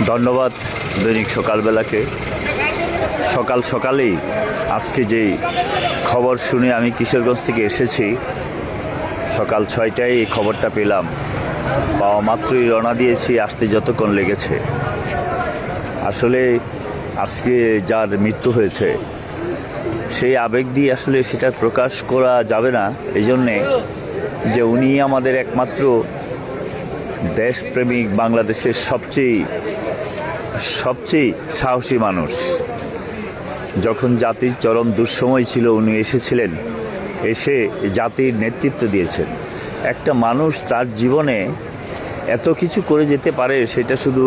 ধন্যবাদ দৈনিক সকালবেলাকে। সকাল সকালেই আজকে যেই খবর শুনে আমি কিশোরগঞ্জ থেকে এসেছি, সকাল 6টায় এই খবরটা পেলাম। পাওয়া মাত্রই রওনা দিয়েছি, আসতে যতক্ষণ লেগেছে। আসলে আজকে যার মৃত্যু হয়েছে সেই আবেগ দিয়ে আসলে সেটা প্রকাশ করা যাবে না। এই জন্যে যে উনি আমাদের একমাত্র দেশপ্রেমিক, বাংলাদেশের সবচেয়ে সাহসী মানুষ। যখন জাতির চরম দুঃসময় ছিল উনি এসেছিলেন, এসে জাতির নেতৃত্ব দিয়েছেন। একটা মানুষ তার জীবনে এত কিছু করে যেতে পারে সেটা শুধু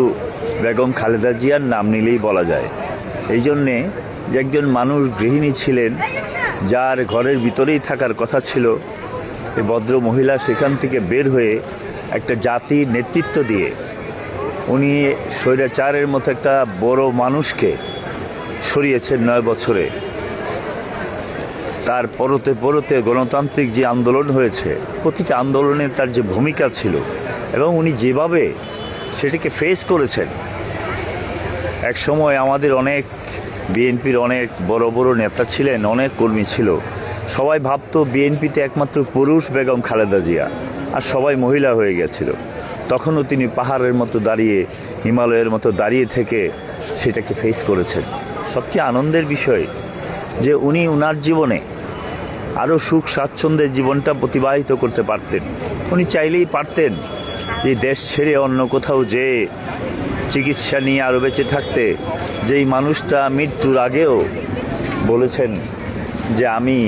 বেগম খালেদা জিয়ার নাম নিলেই বলা যায়। এই জন্যে যে একজন মানুষ গৃহিণী ছিলেন, যার ঘরের ভিতরেই থাকার কথা ছিল, এই ভদ্র মহিলা সেখান থেকে বের হয়ে একটা জাতির নেতৃত্ব দিয়ে উনি স্বৈরাচারের মতো একটা বড় মানুষকে সরিয়েছেন 9 বছরে। তার পরতে গণতান্ত্রিক যে আন্দোলন হয়েছে, প্রতিটা আন্দোলনে তার যে ভূমিকা ছিল এবং উনি যেভাবে সেটাকে ফেস করেছেন। এক সময় আমাদের অনেক বিএনপির অনেক বড় বড় নেতা ছিলেন, অনেক কর্মী ছিল। সবাই ভাবতো বিএনপিতে একমাত্র পুরুষ বেগম খালেদা জিয়া, আর সবাই মহিলা হয়ে গেছিল। তখনও তিনি পাহাড়ের মতো দাঁড়িয়ে, হিমালয়ের মতো দাঁড়িয়ে থেকে সেটাকে ফেস করেছেন। সবচেয়ে আনন্দের বিষয় যে উনি ওনার জীবনে আরও সুখ স্বাচ্ছন্দ্যের জীবনটা অতিবাহিত করতে পারতেন। উনি চাইলেই পারতেন যে দেশ ছেড়ে অন্য কোথাও যেয়ে চিকিৎসা নিয়ে আরও বেঁচে থাকতে। যেই মানুষটা মৃত্যুর আগেও বলেছেন যে আমি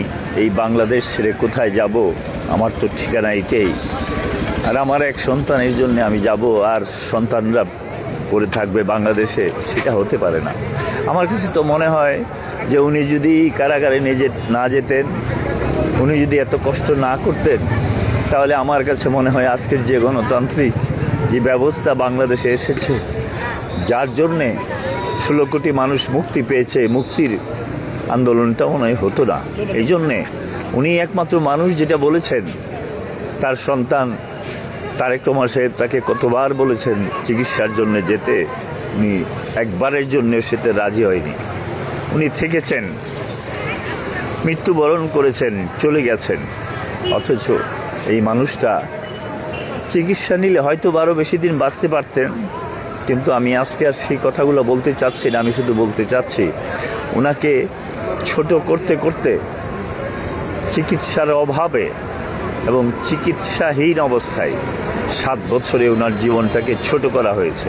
এই বাংলাদেশ ছেড়ে কোথায় যাব, আমার তো ঠিকানা এটাই, আর আমার এক সন্তান, এই জন্যে আমি যাব, আর সন্তানরা পড়ে থাকবে বাংলাদেশে, সেটা হতে পারে না। আমার কাছে তো মনে হয় যে উনি যদি কারাগারে না যেতেন, উনি যদি এত কষ্ট না করতেন, তাহলে আমার কাছে মনে হয় আজকের যে গণতান্ত্রিক যে ব্যবস্থা বাংলাদেশে এসেছে, যার জন্যে 16 কোটি মানুষ মুক্তি পেয়েছে, মুক্তির আন্দোলনটা মনে হয় হতো না। এই জন্যে উনি একমাত্র মানুষ যেটা বলেছেন। তার সন্তান তারেক রহমান সাহেব তাকে কতবার বলেছেন চিকিৎসার জন্য যেতে, উনি একবারের জন্য সেতে রাজি হয়নি। উনি থেকেছেন, মৃত্যুবরণ করেছেন, চলে গেছেন। অথচ এই মানুষটা চিকিৎসা নিলে হয়তো আরও বেশি দিন বাঁচতে পারতেন। কিন্তু আমি আজকে আর সেই কথাগুলো বলতে চাচ্ছি না। আমি শুধু বলতে চাচ্ছি ওনাকে ছোট করতে করতে, চিকিৎসার অভাবে এবং চিকিৎসাহীন অবস্থায় 7 বছরে ওনার জীবনটাকে ছোট করা হয়েছে।